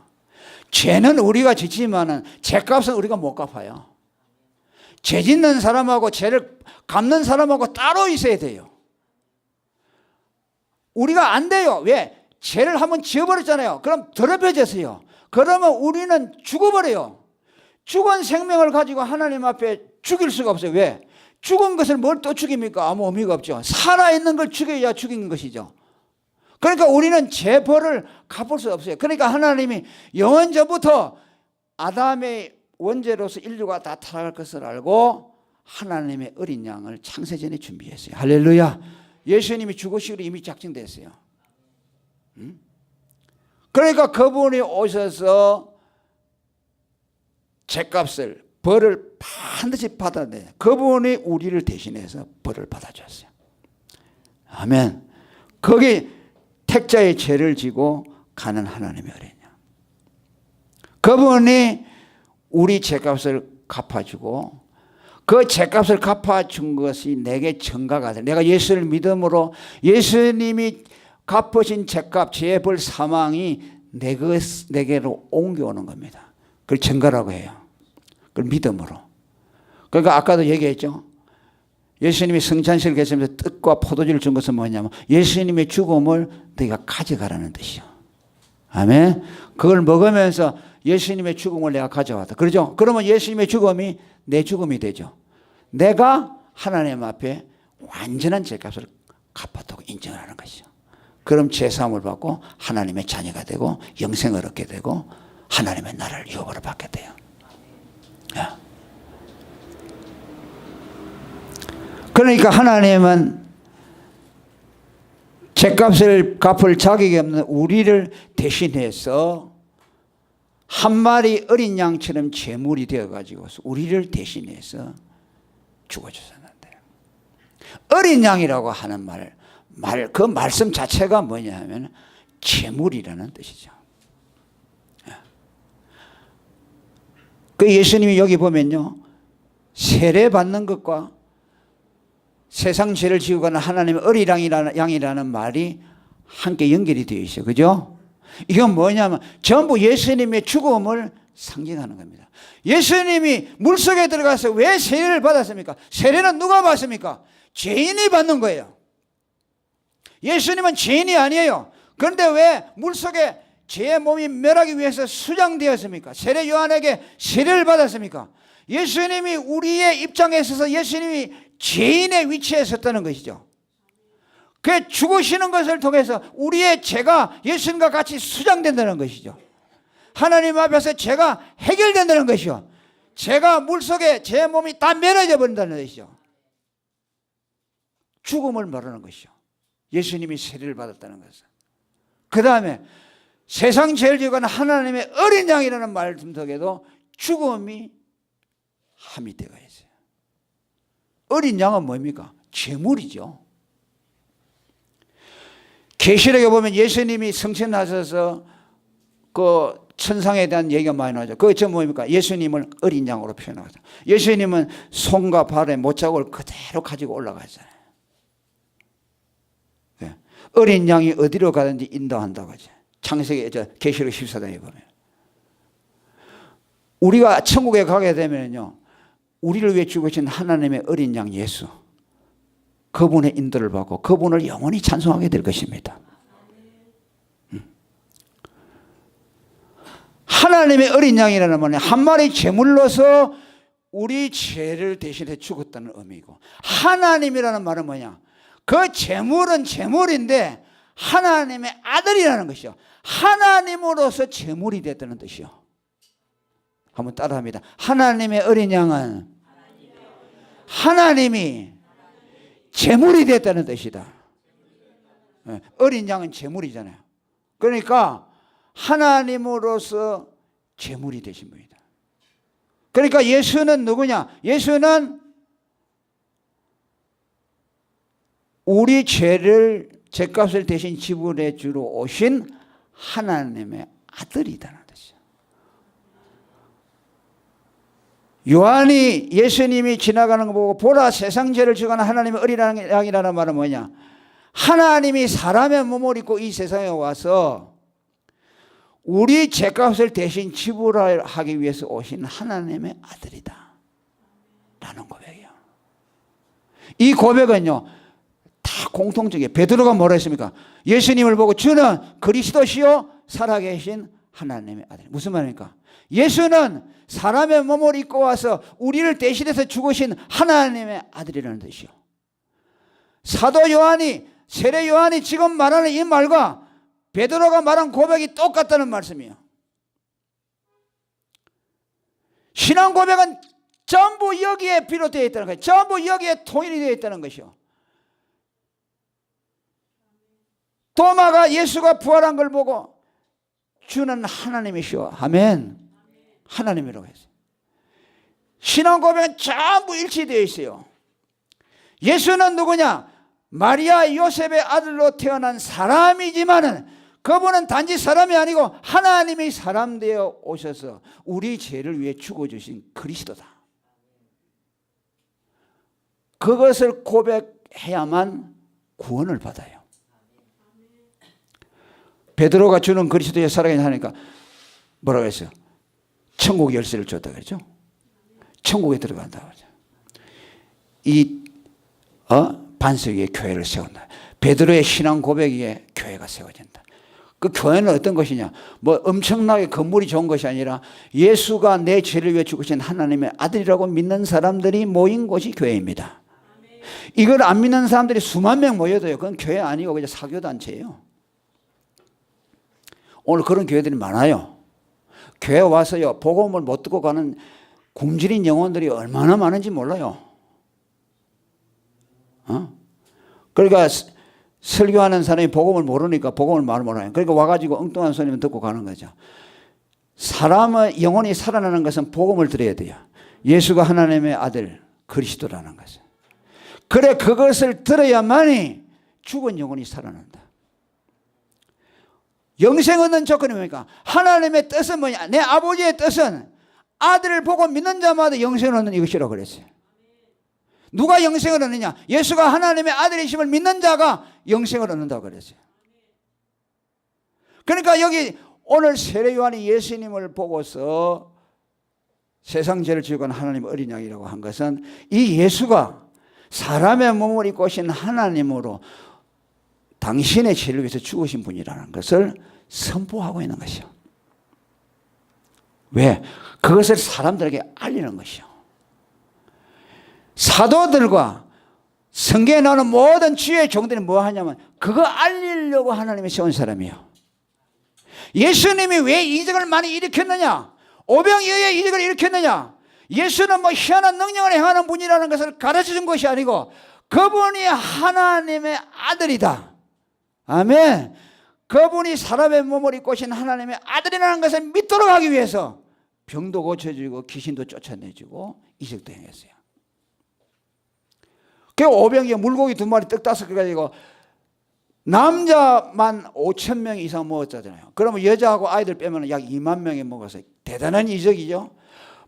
A: 죄는 우리가 짓지만은 죄값은 우리가 못 갚아요. 죄 짓는 사람하고 죄를 갚는 사람하고 따로 있어야 돼요. 우리가 안 돼요. 왜? 죄를 한번 지어버렸잖아요. 그럼 더럽혀졌어요. 그러면 우리는 죽어버려요. 죽은 생명을 가지고 하나님 앞에 죽일 수가 없어요. 왜? 죽은 것을 뭘 또 죽입니까? 아무 의미가 없죠. 살아있는 걸 죽여야 죽인 것이죠. 그러니까 우리는 죄벌을 갚을 수 없어요. 그러니까 하나님이 영원전부터 아담의 원죄로서 인류가 다 타락할 것을 알고 하나님의 어린 양을 창세전에 준비했어요. 할렐루야. 예수님이 죽으시기로 이미 작정됐어요. 그러니까 그분이 오셔서 죄값을 벌을 반드시 받아내요. 그분이 우리를 대신해서 벌을 받아줬어요. 아멘. 거기 택자의 죄를 지고 가는 하나님의 어린 양. 그분이 우리 죄값을 갚아주고 그 죄값을 갚아준 것이 내게 전가가 돼. 내가 예수를 믿음으로 예수님이 갚으신 죄값, 죄벌 사망이 내게로 옮겨오는 겁니다. 그걸 전가라고 해요. 그걸 믿음으로. 그러니까 아까도 얘기했죠. 예수님이 성찬식을 계시면서 떡과 포도주를 준 것은 뭐냐면 예수님의 죽음을 너희가 가져가라는 뜻이요. 아멘. 그걸 먹으면서 예수님의 죽음을 내가 가져왔다. 그러죠? 그러면 예수님의 죽음이 내 죽음이 되죠. 내가 하나님 앞에 완전한 죄값을 갚았다고 인정을 하는 것이죠. 그럼 죄사함을 받고 하나님의 자녀가 되고 영생을 얻게 되고 하나님의 나라를 유업으로 받게 돼요. 그러니까 하나님은 죄값을 갚을 자격이 없는 우리를 대신해서 한 마리 어린 양처럼 제물이 되어가지고 우리를 대신해서 죽어주셨는데, 어린 양이라고 하는 그 말씀 자체가 뭐냐 하면 제물이라는 뜻이죠. 그 예수님이 여기 보면요, 세례 받는 것과 세상 죄를 지고 가는 하나님의 어린 양이라는 말이 함께 연결이 되어 있어요. 그죠? 이건 뭐냐면 전부 예수님의 죽음을 상징하는 겁니다. 예수님이 물속에 들어가서 왜 세례를 받았습니까? 세례는 누가 받습니까? 죄인이 받는 거예요. 예수님은 죄인이 아니에요. 그런데 왜 물속에 죄의 몸이 멸하기 위해서 수장되었습니까? 세례 요한에게 세례를 받았습니까? 예수님이 우리의 입장에 있어서 예수님이 죄인의 위치에 섰다는 것이죠. 그 죽으시는 것을 통해서 우리의 죄가 예수님과 같이 수장된다는 것이죠. 하나님 앞에서 죄가 해결된다는 것이죠. 죄가 물속에 제 몸이 다 멸해져 버린다는 것이죠. 죽음을 말하는 것이죠. 예수님이 세례를 받았다는 것은. 그 다음에 세상 죄를 지고 가는 하나님의 어린 양이라는 말씀 속에도 죽음이 함이 되어 있어요. 어린 양은 뭡니까? 제물이죠. 계시록에 보면 예수님이 성천하셔서 그 천상에 대한 얘기가 많이 나오죠. 그게 저 뭡니까? 예수님을 어린 양으로 표현하죠. 예수님은 손과 발에 못자국을 그대로 가지고 올라가잖아요. 네. 어린 양이 어디로 가든지 인도한다고 하죠. 창세기 계시록 14장에 보면 우리가 천국에 가게 되면요, 우리를 위해 죽으신 하나님의 어린 양 예수, 그분의 인도를 받고 그분을 영원히 찬송하게 될 것입니다. 하나님의 어린 양이라는 말은 한 마리 제물로서 우리 죄를 대신해 죽었다는 의미고, 하나님이라는 말은 뭐냐? 그 제물은 제물인데 하나님의 아들이라는 것이요. 하나님으로서 제물이 됐다는 뜻이요. 한번 따라합니다. 하나님의 어린 양은 하나님이 제물이 됐다는 뜻이다. 어린 양은 제물이잖아요. 그러니까 하나님으로서 제물이 되신 분이다. 그러니까 예수는 누구냐? 예수는 우리 죄를 죗값을 대신 지불해 주러 오신 하나님의 아들이다라는 뜻이죠. 요한이 예수님이 지나가는 거 보고 보라 세상 죄를 지고는 하나님의 어린 양이라는 말은 뭐냐? 하나님이 사람의 몸을 입고 이 세상에 와서 우리 죄값을 대신 지불하기 위해서 오신 하나님의 아들이다 라는 고백이에요. 이 고백은요 다 공통적이에요. 베드로가 뭐라 했습니까? 예수님을 보고 주는 그리스도시요 살아계신 하나님의 아들. 무슨 말입니까? 예수는 사람의 몸을 입고 와서 우리를 대신해서 죽으신 하나님의 아들이라는 뜻이요. 사도 요한이 세례 요한이 지금 말하는 이 말과 베드로가 말한 고백이 똑같다는 말씀이에요. 신앙 고백은 전부 여기에 비롯되어 있다는 거예요. 전부 여기에 통일이 되어 있다는 것이요. 도마가 예수가 부활한 걸 보고 주는 하나님이시오. 아멘. 하나님이라고 했어요. 신앙 고백은 전부 일치되어 있어요. 예수는 누구냐? 마리아 요셉의 아들로 태어난 사람이지만은 그분은 단지 사람이 아니고 하나님이 사람 되어 오셔서 우리 죄를 위해 죽어주신 그리스도다. 그것을 고백해야만 구원을 받아요. 베드로가 주는 그리스도의 살아계신 하나니까 뭐라고 했어요? 천국 열쇠를 줬다 그랬죠. 천국에 들어간다고 하죠. 이 반석 위에 교회를 세운다. 베드로의 신앙 고백 위에 교회가 세워진다. 그 교회는 어떤 것이냐? 뭐 엄청나게 건물이 좋은 것이 아니라 예수가 내 죄를 위해 죽으신 하나님의 아들이라고 믿는 사람들이 모인 곳이 교회입니다. 이걸 안 믿는 사람들이 수만 명 모여도요. 그건 교회 아니고 그냥 사교단체예요. 오늘 그런 교회들이 많아요. 교회 와서요 복음을 못 듣고 가는 굶주린 영혼들이 얼마나 많은지 몰라요. 그러니까 설교하는 사람이 복음을 모르니까 복음을 말 못해요. 그러니까 와가지고 엉뚱한 소리만 듣고 가는 거죠. 사람의 영혼이 살아나는 것은 복음을 들어야 돼요. 예수가 하나님의 아들 그리스도라는 것을. 그래 그것을 들어야만이 죽은 영혼이 살아난다. 영생 얻는 조건이 뭡니까? 하나님의 뜻은 뭐냐? 내 아버지의 뜻은 아들을 보고 믿는 자마다 영생을 얻는 이것이라고 그랬어요. 누가 영생을 얻느냐? 예수가 하나님의 아들이심을 믿는 자가 영생을 얻는다고 그랬어요. 그러니까 여기 오늘 세례 요한이 예수님을 보고서 세상 죄를 지고 하나님의 어린 양이라고 한 것은 이 예수가 사람의 몸을 입고 오신 하나님으로 당신의 죄를 위해서 죽으신 분이라는 것을 선포하고 있는 것이요. 왜? 그것을 사람들에게 알리는 것이요. 사도들과 성경에 나오는 모든 주의 종들이 뭐 하냐면 그거 알리려고 하나님이 세운 사람이에요. 예수님이 왜 이적을 많이 일으켰느냐? 오병이어의 이적을 일으켰느냐? 예수는 뭐 희한한 능력을 행하는 분이라는 것을 가르쳐준 것이 아니고 그분이 하나님의 아들이다. 아멘. 그분이 사람의 몸을 입고 오신 하나님의 아들이라는 것을 믿도록 하기 위해서 병도 고쳐주고 귀신도 쫓아내주고 이적도 행했어요. 그 오병이어 물고기 2마리 떡 5개 가지고 남자만 5천 명 이상 먹었잖아요. 그러면 여자하고 아이들 빼면 약 2만 명이 먹었어요. 대단한 이적이죠.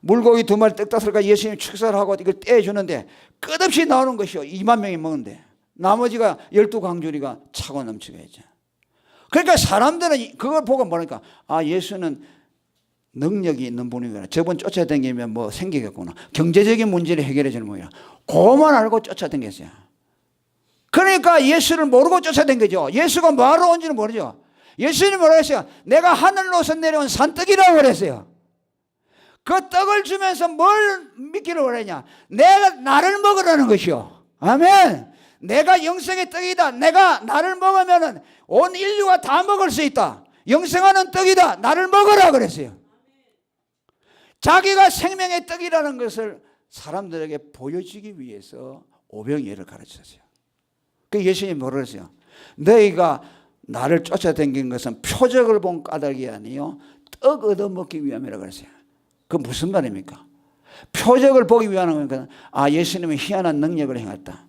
A: 물고기 2마리 떡 5개 예수님 축사를 하고 이걸 떼주는데 끝없이 나오는 것이요. 2만 명이 먹는데 나머지가 12광주리가 차고 넘치게 했죠. 그러니까 사람들은 그걸 보고 뭐랄까, 아 예수는 능력이 있는 분이구나. 저분 쫓아다니면 뭐 생기겠구나. 경제적인 문제를 해결해 주는 분이야. 그것만 알고 쫓아다녔어요. 그러니까 예수를 모르고 쫓아다니죠. 예수가 뭐하러 온지는 모르죠. 예수님이 뭐라고 했어요? 내가 하늘로서 내려온 산떡이라고 그랬어요. 그 떡을 주면서 뭘 믿기를 원하냐? 내가 나를 먹으라는 것이요. 아멘. 내가 영생의 떡이다. 내가 나를 먹으면 온 인류가 다 먹을 수 있다. 영생하는 떡이다. 나를 먹으라 그랬어요. 자기가 생명의 떡이라는 것을 사람들에게 보여주기 위해서 오병이어를 가르쳤어요. 그 예수님이 뭐라 그랬어요? 너희가 나를 쫓아다닌 것은 표적을 본 까닭이 아니요 떡 얻어먹기 위함이라고 그랬어요. 그 무슨 말입니까? 표적을 보기 위한 거니까 아 예수님은 희한한 능력을 행했다.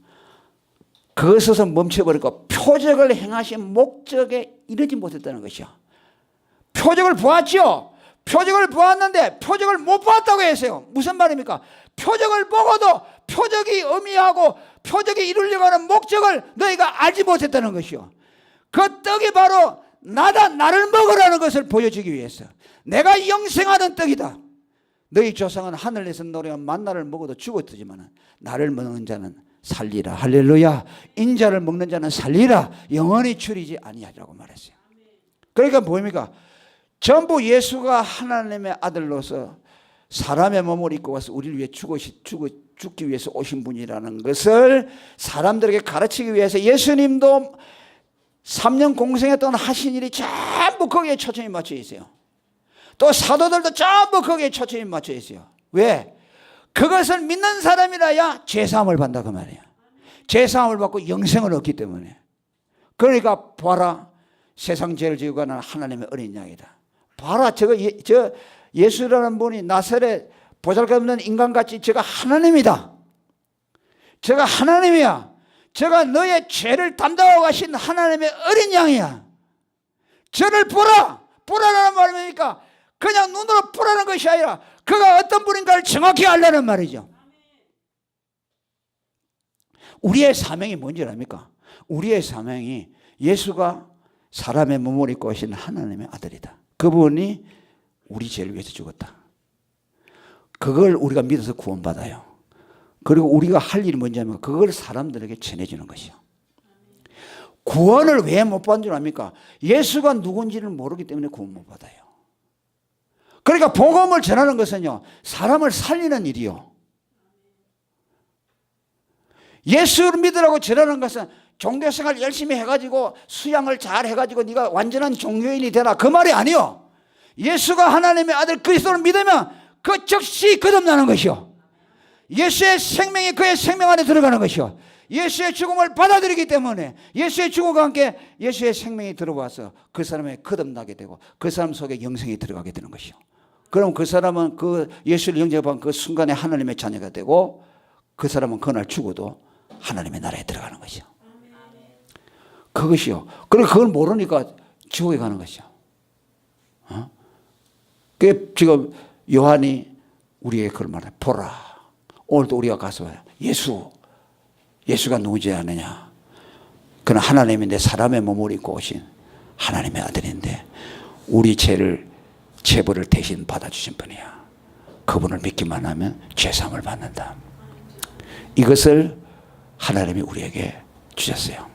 A: 그것에서 멈춰버리고 표적을 행하신 목적에 이르지 못했다는 것이요. 표적을 보았죠. 표적을 보았는데 표적을 못 보았다고 했어요. 무슨 말입니까? 표적을 보고도 표적이 의미하고 표적이 이루려고 하는 목적을 너희가 알지 못했다는 것이요. 그 떡이 바로 나다, 나를 먹으라는 것을 보여주기 위해서. 내가 영생하는 떡이다. 너희 조상은 하늘에서 노래한 만나를 먹어도 죽었지만 나를 먹는 자는 살리라. 할렐루야. 인자를 먹는 자는 살리라. 영원히 줄이지 아니하리라고 말했어요. 그러니까 뭡니까? 전부 예수가 하나님의 아들로서 사람의 몸을 입고 와서 우리를 위해 죽기 위해서 오신 분이라는 것을 사람들에게 가르치기 위해서 예수님도 3년 공생했던 하신 일이 전부 거기에 초점이 맞춰 있어요. 또 사도들도 전부 거기에 초점이 맞춰 있어요. 왜? 그것을 믿는 사람이라야 죄사함을 받는다 그 말이에요. 죄사함을 받고 영생을 얻기 때문에. 그러니까 봐라, 세상 죄를 지고 가는 하나님의 어린 양이다. 봐라, 저 예수라는 분이 나사렛 보잘것없는 인간같이 저가 하나님이다. 저가 하나님이야. 저가 너의 죄를 담당하고 가신 하나님의 어린 양이야. 저를 보라. 보라라는 말이 뭡니까? 그냥 눈으로 보라는 것이 아니라 그가 어떤 분인가를 정확히 알라는 말이죠. 우리의 사명이 뭔지 압니까? 우리의 사명이 예수가 사람의 몸을 입고 오신 하나님의 아들이다. 그분이 우리 죄를 위해서 죽었다. 그걸 우리가 믿어서 구원받아요. 그리고 우리가 할 일이 뭔지 아십니까? 그걸 사람들에게 전해주는 것이요. 구원을 왜 못 받는 줄 압니까? 예수가 누군지를 모르기 때문에 구원 못 받아요. 그러니까 복음을 전하는 것은요, 사람을 살리는 일이요. 예수를 믿으라고 전하는 것은 종교생활 열심히 해가지고 수양을 잘 해가지고 네가 완전한 종교인이 되라 그 말이 아니요. 예수가 하나님의 아들 그리스도를 믿으면 그 즉시 거듭나는 것이요. 예수의 생명이 그의 생명 안에 들어가는 것이요. 예수의 죽음을 받아들이기 때문에 예수의 죽음과 함께 예수의 생명이 들어와서 그 사람이 거듭나게 되고 그 사람 속에 영생이 들어가게 되는 것이요. 그럼 그 사람은 그 예수를 영접한 그 순간에 하나님의 자녀가 되고 그 사람은 그날 죽어도 하나님의 나라에 들어가는 것이요. 그것이요. 그리고 그걸 모르니까 지옥에 가는 것이요. 그 지금 요한이 우리에게 그걸 말해. 보라. 오늘도 우리가 가서 봐요. 예수가 누구지 않느냐. 그는 하나님인데 사람의 몸을 입고 오신 하나님의 아들인데 우리 죄벌을 대신 받아주신 분이야. 그분을 믿기만 하면 죄사함을 받는다. 이것을 하나님이 우리에게 주셨어요.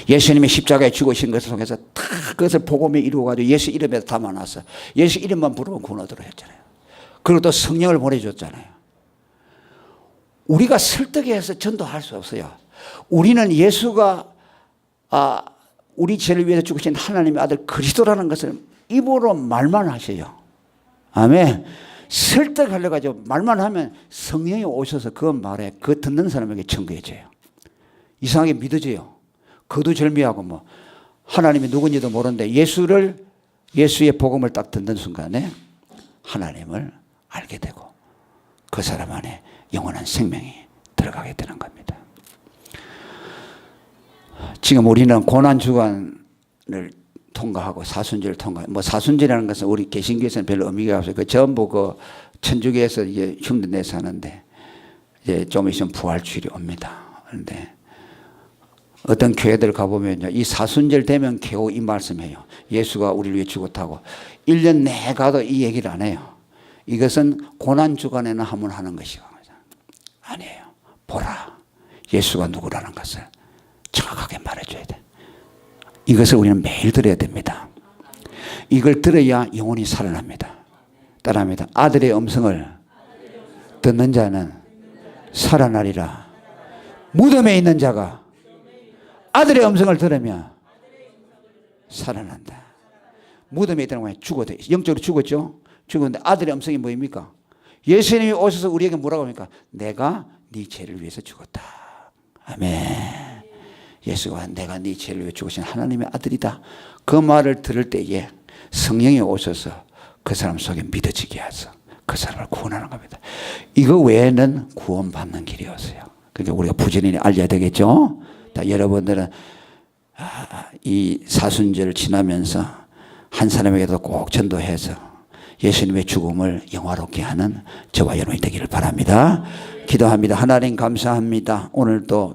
A: 예수님이 십자가에 죽으신 것을 통해서 다 그것을 복음에 이루어가지고 예수 이름에 담아놨어. 예수 이름만 부르면 구원 얻으라 했잖아요. 그리고 또 성령을 보내줬잖아요. 우리가 설득해서 전도할 수 없어요. 우리는 예수가 우리 죄를 위해서 죽으신 하나님의 아들 그리스도라는 것을 입으로 말만 하셔요. 아멘. 설득하려고 가지고 말만 하면 성령이 오셔서 그 말에 그 듣는 사람에게 증거해져요. 이상하게 믿어져요. 거두절미하고 뭐 하나님이 누군지도 모르는데 예수의 복음을 딱 듣는 순간에 하나님을 알게 되고 그 사람 안에 영원한 생명이 들어가게 되는 겁니다. 지금 우리는 고난주간을 통과하고 사순절을 통과하고 뭐 사순절이라는 것은 우리 개신교에서는 별로 의미가 없어요. 그 전부 그 천주교에서 이제 흉내내서 하는데 이제 좀 있으면 부활주일이 옵니다. 그런데 어떤 교회들 가보면요, 이 사순절 되면 겨우 이 말씀해요. 예수가 우리를 위해 죽었다고. 1년 내내 가도 이 얘기를 안 해요. 이것은 고난주간에는 하면 하는 것이요. 아니에요. 보라. 예수가 누구라는 것을 정확하게 말해줘야 돼. 이것을 우리는 매일 들어야 됩니다. 이걸 들어야 영혼이 살아납니다. 따라합니다. 아들의 음성을 듣는 자는 살아나리라. 무덤에 있는 자가 아들의 음성을 들으면 살아난다. 무덤에 있다는 건 죽어도 영적으로 죽었죠. 죽었는데 아들의 음성이 뭐입니까? 예수님이 오셔서 우리에게 뭐라고 합니까? 내가 네 죄를 위해서 죽었다. 아멘. 예수가 내가 네 죄를 위해 죽으신 하나님의 아들이다. 그 말을 들을 때에 성령이 오셔서 그 사람 속에 믿어지게 해서 그 사람을 구원하는 겁니다. 이거 외에는 구원받는 길이 없어요. 그러니까 우리가 부지런히 알려야 되겠죠. 다 여러분들은 이 사순절 지나면서 한 사람에게도 꼭 전도해서 예수님의 죽음을 영화롭게 하는 저와 여러분이 되기를 바랍니다. 기도합니다. 하나님 감사합니다. 오늘도